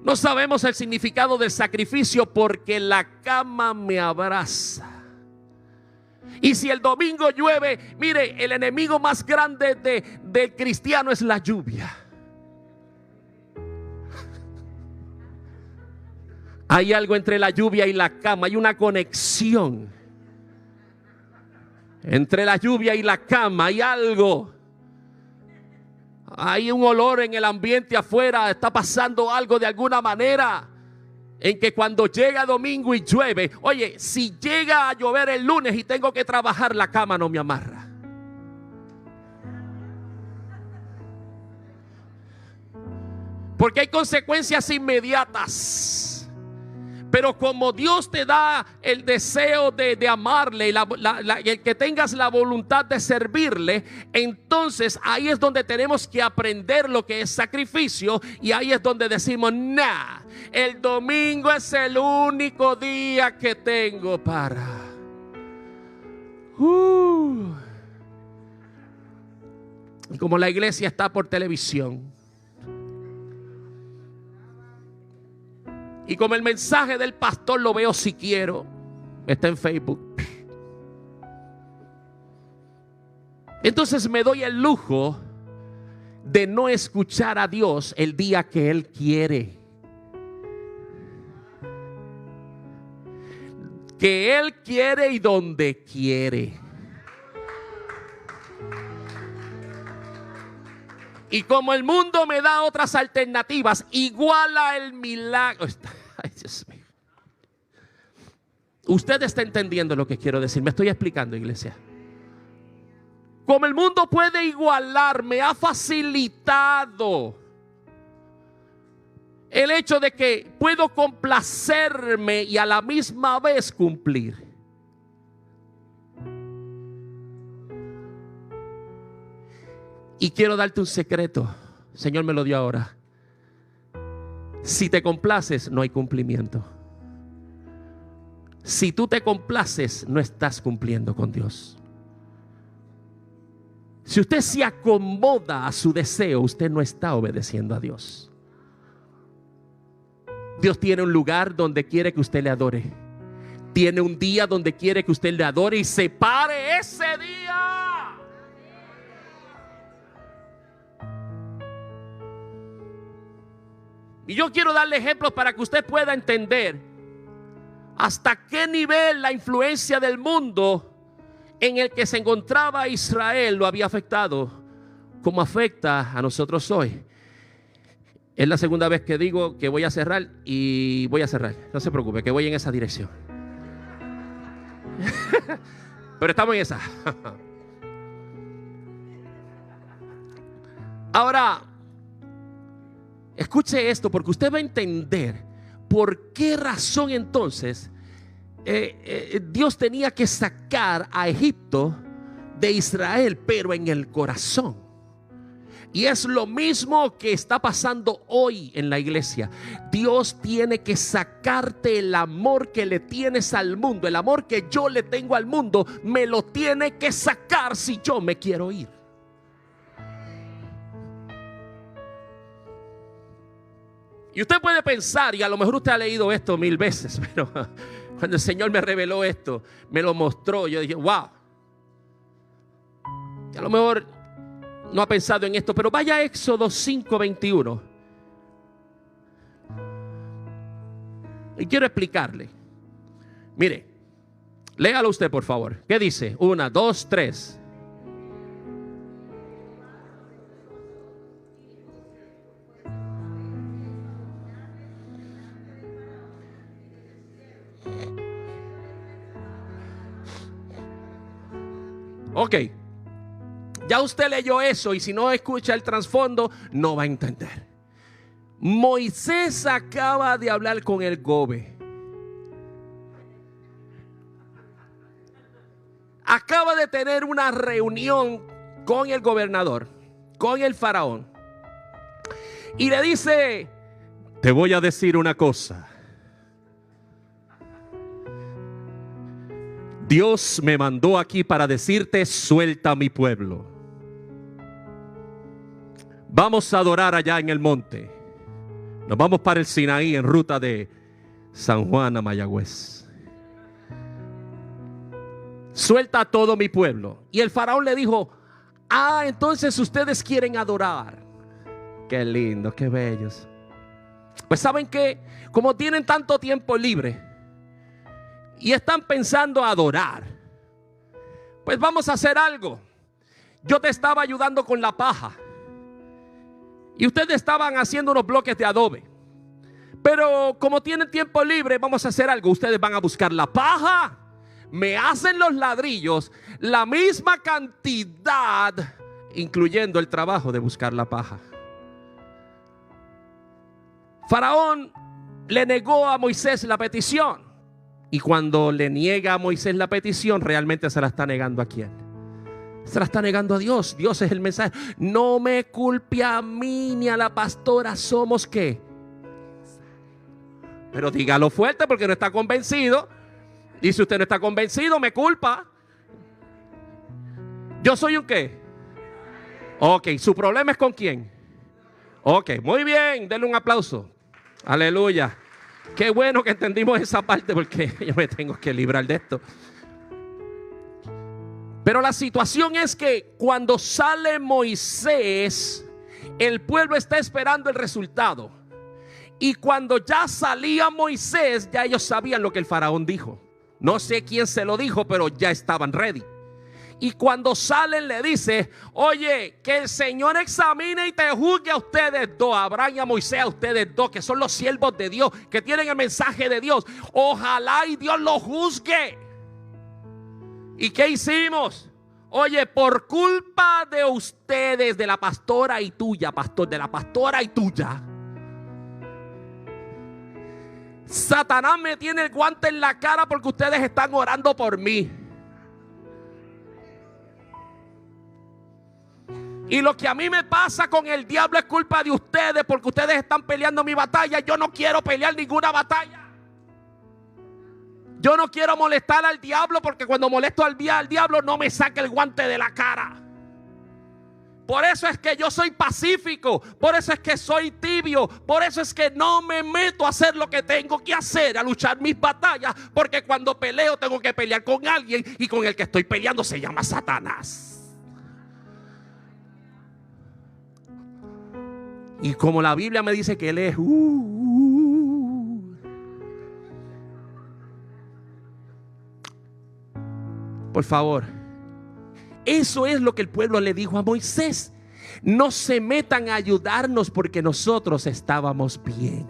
No sabemos el significado del sacrificio porque la cama me abraza. Y si el domingo llueve, mire, el enemigo más grande del cristiano es la lluvia. Hay algo entre la lluvia y la cama, hay una conexión. Entre la lluvia y la cama hay algo. Hay un olor en el ambiente afuera, está pasando algo de alguna manera. En que cuando llega domingo y llueve, oye, si llega a llover el lunes y tengo que trabajar, la cama no me amarra. Porque hay consecuencias inmediatas. Pero como Dios te da el deseo de amarle, el que tengas la voluntad de servirle, entonces ahí es donde tenemos que aprender lo que es sacrificio. Y ahí es donde decimos, nah, el domingo es el único día que tengo para... Y como la iglesia está por televisión, y como el mensaje del pastor lo veo si quiero, está en Facebook, entonces me doy el lujo de no escuchar a Dios el día que Él quiere. Que Él quiere y donde quiere. Y como el mundo me da otras alternativas, iguala el milagro. Ay, Dios mío. Usted está entendiendo lo que quiero decir. Me estoy explicando, iglesia. Como el mundo puede igualar, me ha facilitado el hecho de que puedo complacerme y a la misma vez cumplir. Y quiero darte un secreto. El Señor me lo dio ahora. Si te complaces, no hay cumplimiento. Si tú te complaces, no estás cumpliendo con Dios. Si usted se acomoda a su deseo, usted no está obedeciendo a Dios. Dios tiene un lugar donde quiere que usted le adore. Tiene un día donde quiere que usted le adore y separe ese día. Y yo quiero darle ejemplos para que usted pueda entender hasta qué nivel la influencia del mundo en el que se encontraba Israel lo había afectado, como afecta a nosotros hoy. Es la segunda vez que digo que voy a cerrar y voy a cerrar. No se preocupe, que voy en esa dirección. Pero estamos en esa. Ahora, escuche esto, porque usted va a entender por qué razón entonces Dios tenía que sacar a Egipto de Israel, pero en el corazón. Y es lo mismo que está pasando hoy en la iglesia. Dios tiene que sacarte el amor que le tienes al mundo. El amor que yo le tengo al mundo me lo tiene que sacar si yo me quiero ir. Y usted puede pensar, y a lo mejor usted ha leído esto 1000 veces, pero cuando el Señor me reveló esto, me lo mostró, yo dije, wow. Y a lo mejor no ha pensado en esto, pero vaya a Éxodo 5:21. Y quiero explicarle. Mire, léalo usted por favor. ¿Qué dice? 1, 2, 3. Ok, ya usted leyó eso y si no escucha el trasfondo no va a entender. Moisés acaba de hablar con el gobe. Acaba de tener una reunión con el gobernador, con el faraón. Y le dice, Te voy a decir una cosa. Dios me mandó aquí para decirte: suelta a mi pueblo. Vamos a adorar allá en el monte. Nos vamos para el Sinaí en ruta de San Juan a Mayagüez. Suelta a todo mi pueblo. Y el faraón le dijo: entonces ustedes quieren adorar. Qué lindo, qué bellos. Pues saben que como tienen tanto tiempo libre y están pensando adorar, pues vamos a hacer algo. Yo te estaba ayudando con la paja y ustedes estaban haciendo unos bloques de adobe. Pero como tienen tiempo libre, vamos a hacer algo. Ustedes van a buscar la paja, me hacen los ladrillos, la misma cantidad, incluyendo el trabajo de buscar la paja. Faraón le negó a Moisés la petición. Y cuando le niega a Moisés la petición, realmente se la está negando ¿a quién? Se la está negando a Dios. Dios es el mensaje. No me culpe a mí ni a la pastora. ¿Somos qué? Pero dígalo fuerte porque no está convencido. Y si usted no está convencido, me culpa. ¿Yo soy un qué? Ok, ¿su problema es con quién? Ok, muy bien, denle un aplauso. Aleluya. Qué bueno que entendimos esa parte, porque yo me tengo que librar de esto. Pero la situación es que cuando sale Moisés, el pueblo está esperando el resultado. Y cuando ya salía Moisés, ya ellos sabían lo que el faraón dijo. No sé quién se lo dijo, pero ya estaban ready. Y cuando salen le dice: oye, que el Señor examine y te juzgue a ustedes dos, a Abraham y a Moisés, a ustedes dos, que son los siervos de Dios, que tienen el mensaje de Dios. Ojalá y Dios los juzgue. ¿Y qué hicimos? Oye, por culpa de ustedes, de la pastora y tuya, pastor, de la pastora y tuya, Satanás me tiene el guante en la cara porque ustedes están orando por mí. Y lo que a mí me pasa con el diablo es culpa de ustedes, porque ustedes están peleando mi batalla. Yo no quiero pelear ninguna batalla. Yo no quiero molestar al diablo, porque cuando molesto al diablo no me saca el guante de la cara. Por eso es que yo soy pacífico. Por eso es que soy tibio. Por eso es que no me meto a hacer lo que tengo que hacer, a luchar mis batallas. Porque cuando peleo tengo que pelear con alguien, y con el que estoy peleando se llama Satanás. Y como la Biblia me dice que Él es por favor, eso es lo que el pueblo le dijo a Moisés: no se metan a ayudarnos porque nosotros estábamos bien.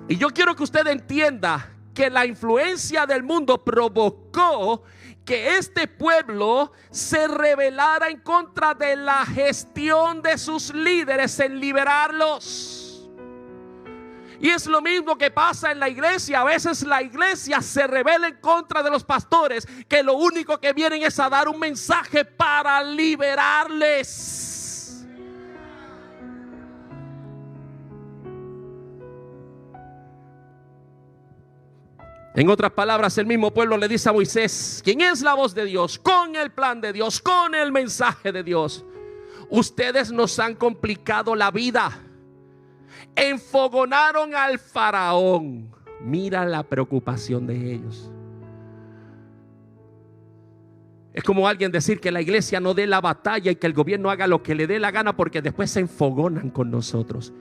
Y yo quiero que usted entienda que la influencia del mundo provocó que este pueblo se rebelara en contra de la gestión de sus líderes en liberarlos. Y es lo mismo que pasa en la iglesia. A veces la iglesia se rebela en contra de los pastores, que lo único que vienen es a dar un mensaje para liberarles. En otras palabras, el mismo pueblo le dice a Moisés, quien es la voz de Dios, con el plan de Dios, con el mensaje de Dios: ustedes nos han complicado la vida, enfogonaron al faraón. Mira la preocupación de ellos. Es como alguien decir que la iglesia no dé la batalla y que el gobierno haga lo que le dé la gana, porque después se enfogonan con nosotros.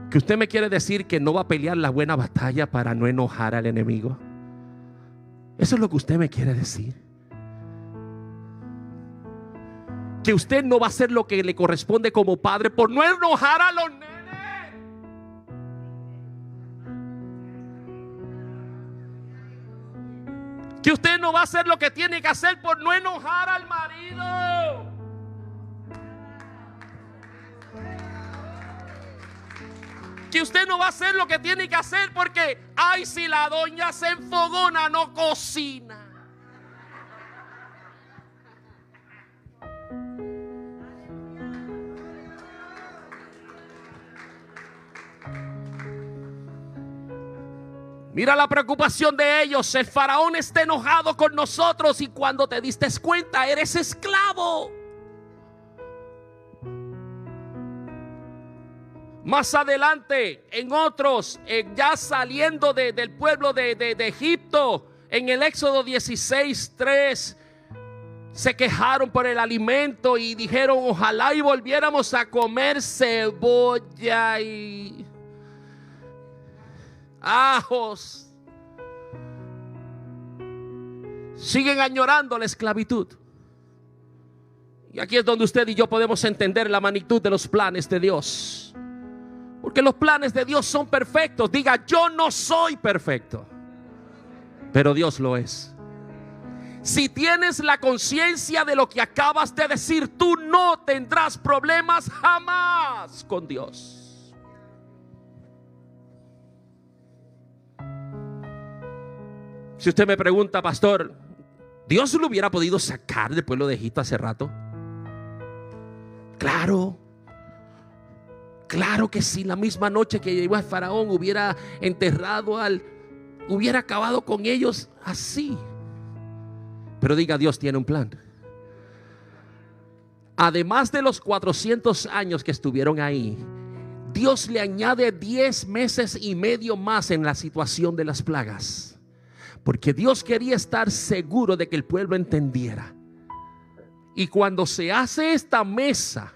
¿Que usted me quiere decir que no va a pelear la buena batalla para no enojar al enemigo? Eso es lo que usted me quiere decir. Que usted no va a hacer lo que le corresponde como padre por no enojar a los nenes. Que usted no va a hacer lo que tiene que hacer por no enojar al marido. Que usted no va a hacer lo que tiene que hacer porque, ay, si la doña se enfogona, no cocina. Mira la preocupación de ellos. El faraón está enojado con nosotros y cuando te diste cuenta eres esclavo. Más adelante, en otros, ya saliendo del pueblo de Egipto, en el Éxodo 16:3, se quejaron por el alimento y dijeron: ojalá y volviéramos a comer cebolla y ajos. Siguen añorando la esclavitud. Y aquí es donde usted y yo podemos entender la magnitud de los planes de Dios. Porque los planes de Dios son perfectos. Diga: yo no soy perfecto, pero Dios lo es. Si tienes la conciencia de lo que acabas de decir, tú no tendrás problemas jamás con Dios. Si usted me pregunta: pastor, ¿Dios lo hubiera podido sacar del pueblo de Egipto hace rato? Claro. Claro que sí. La misma noche que llegó el faraón hubiera enterrado hubiera acabado con ellos así. Pero diga: Dios tiene un plan. Además de los 400 años que estuvieron ahí, Dios le añade 10 meses y medio más en la situación de las plagas. Porque Dios quería estar seguro de que el pueblo entendiera. Y cuando se hace esta mesa,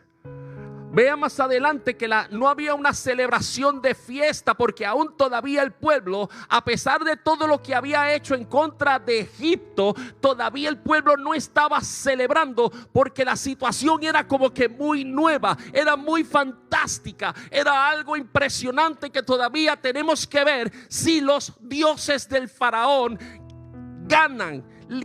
vea más adelante que no había una celebración de fiesta, porque aún todavía el pueblo, a pesar de todo lo que había hecho en contra de Egipto, todavía el pueblo no estaba celebrando, porque la situación era como que muy nueva, era muy fantástica, era algo impresionante que todavía tenemos que ver si los dioses del faraón ganan,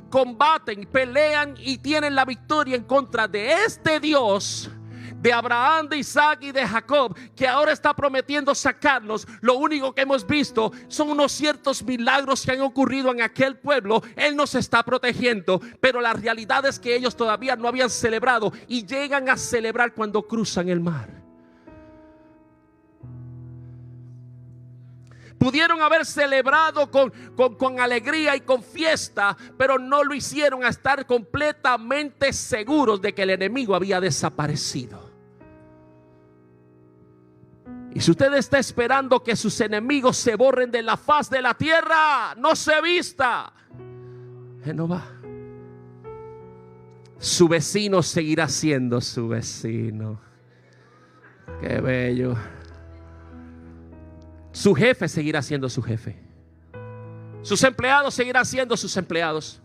combaten, pelean y tienen la victoria en contra de este Dios de Abraham, de Isaac y de Jacob, que ahora está prometiendo sacarnos. Lo único que hemos visto son unos ciertos milagros que han ocurrido en aquel pueblo. Él nos está protegiendo, pero la realidad es que ellos todavía no habían celebrado, y llegan a celebrar cuando cruzan el mar. Pudieron haber celebrado con alegría y con fiesta, pero no lo hicieron, a estar completamente seguros de que el enemigo había desaparecido. Y si usted está esperando que sus enemigos se borren de la faz de la tierra, no se vista. No va. Su vecino seguirá siendo su vecino. Qué bello. Su jefe seguirá siendo su jefe. Sus empleados seguirán siendo sus empleados.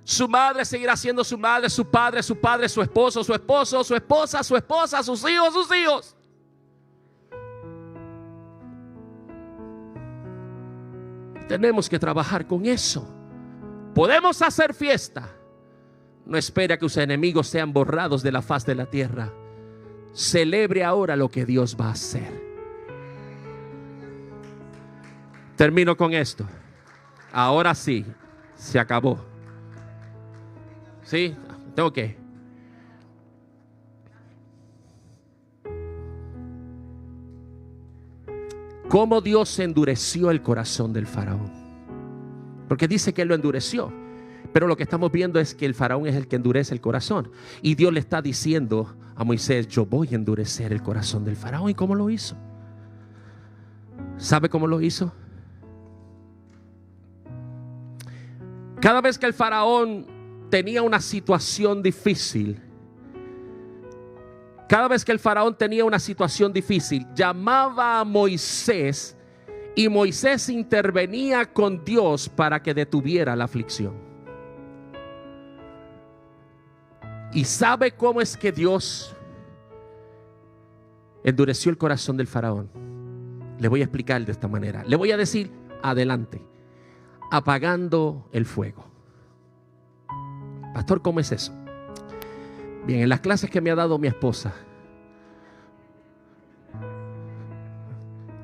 Su madre seguirá siendo su madre, su padre, su padre, su esposo, su esposo, su esposa, su esposa, sus hijos, sus hijos. Tenemos que trabajar con eso. Podemos hacer fiesta. No espere a que sus enemigos sean borrados de la faz de la tierra. Celebre ahora lo que Dios va a hacer. Termino con esto. Ahora sí, se acabó. ¿Sí? Tengo que. ¿Cómo Dios endureció el corazón del faraón? Porque dice que él lo endureció, pero lo que estamos viendo es que el faraón es el que endurece el corazón. Y Dios le está diciendo a Moisés: yo voy a endurecer el corazón del faraón. ¿Y cómo lo hizo? ¿Sabe cómo lo hizo? Cada vez que el faraón tenía una situación difícil, llamaba a Moisés, y Moisés intervenía con Dios para que detuviera la aflicción. ¿Y sabe cómo es que Dios endureció el corazón del faraón? Le voy a explicar de esta manera. Le voy a decir: adelante. Apagando el fuego. Pastor, ¿cómo es eso? Bien, en las clases que me ha dado mi esposa,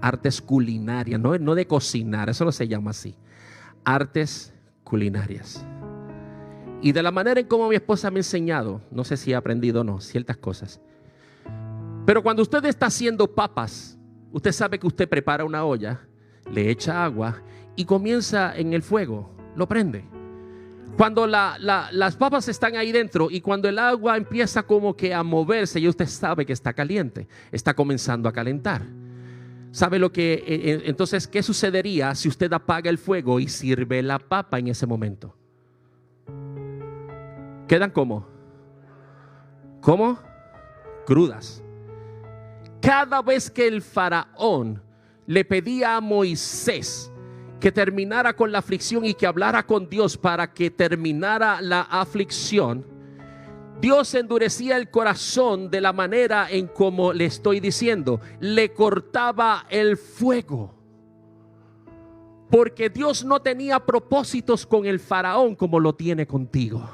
artes culinarias, no de cocinar, eso no se llama así, artes culinarias. Y de la manera en cómo mi esposa me ha enseñado, no sé si he aprendido o no, ciertas cosas. Pero cuando usted está haciendo papas, usted sabe que usted prepara una olla, le echa agua y comienza en el fuego, lo prende. Cuando las papas están ahí dentro y cuando el agua empieza como que a moverse, ya usted sabe que está caliente, está comenzando a calentar. ¿Sabe lo que entonces qué sucedería si usted apaga el fuego y sirve la papa en ese momento? ¿Quedan cómo? ¿Cómo? Crudas. Cada vez que el faraón le pedía a Moisés que terminara con la aflicción y que hablara con Dios para que terminara la aflicción, Dios endurecía el corazón de la manera en como le estoy diciendo, le cortaba el fuego. Porque Dios no tenía propósitos con el faraón como lo tiene contigo.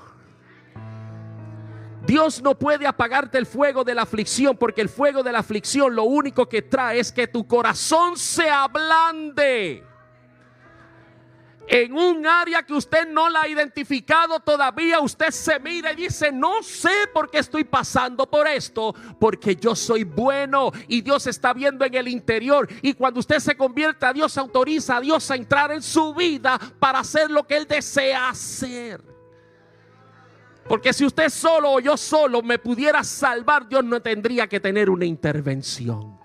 Dios no puede apagarte el fuego de la aflicción, porque el fuego de la aflicción lo único que trae es que tu corazón se ablande en un área que usted no la ha identificado todavía. Usted se mira y dice: no sé por qué estoy pasando por esto, porque yo soy bueno y Dios está viendo en el interior. Y cuando usted se convierte, a Dios autoriza a Dios a entrar en su vida para hacer lo que Él desea hacer. Porque si usted solo o yo solo me pudiera salvar, Dios no tendría que tener una intervención.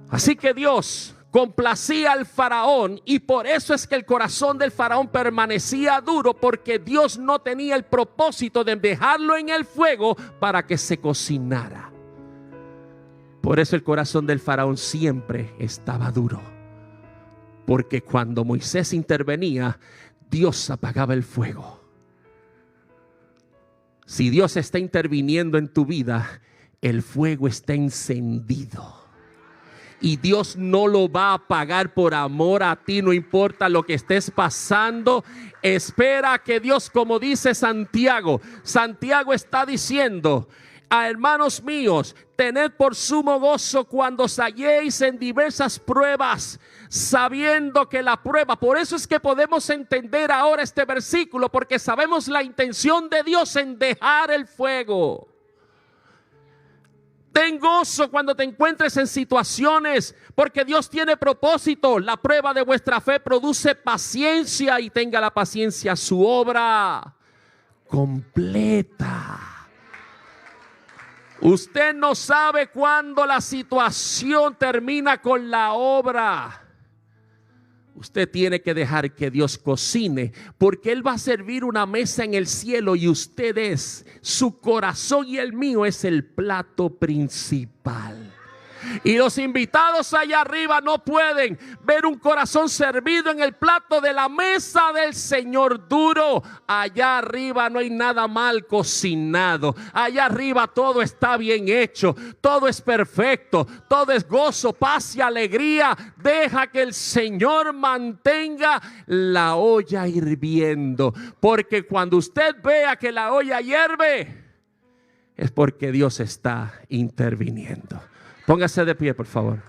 Así que Dios complacía al faraón, y por eso es que el corazón del faraón permanecía duro, porque Dios no tenía el propósito de dejarlo en el fuego para que se cocinara. Por eso el corazón del faraón siempre estaba duro, porque cuando Moisés intervenía, Dios apagaba el fuego. Si Dios está interviniendo en tu vida, el fuego está encendido. Y Dios no lo va a apagar por amor a ti, no importa lo que estés pasando. Espera que Dios, como dice Santiago está diciendo: hermanos míos, tened por sumo gozo cuando os halléis en diversas pruebas, sabiendo que la prueba, por eso es que podemos entender ahora este versículo, porque sabemos la intención de Dios en dejar el fuego. Ten gozo cuando te encuentres en situaciones, porque Dios tiene propósito. La prueba de vuestra fe produce paciencia, y tenga la paciencia su obra completa. Usted no sabe cuándo la situación termina con la obra. Usted tiene que dejar que Dios cocine, porque Él va a servir una mesa en el cielo y usted es, su corazón y el mío es el plato principal. Y los invitados allá arriba no pueden ver un corazón servido en el plato de la mesa del Señor duro. Allá arriba no hay nada mal cocinado. Allá arriba todo está bien hecho. Todo es perfecto. Todo es gozo, paz y alegría. Deja que el Señor mantenga la olla hirviendo. Porque cuando usted vea que la olla hierve, es porque Dios está interviniendo. Póngase de pie, por favor.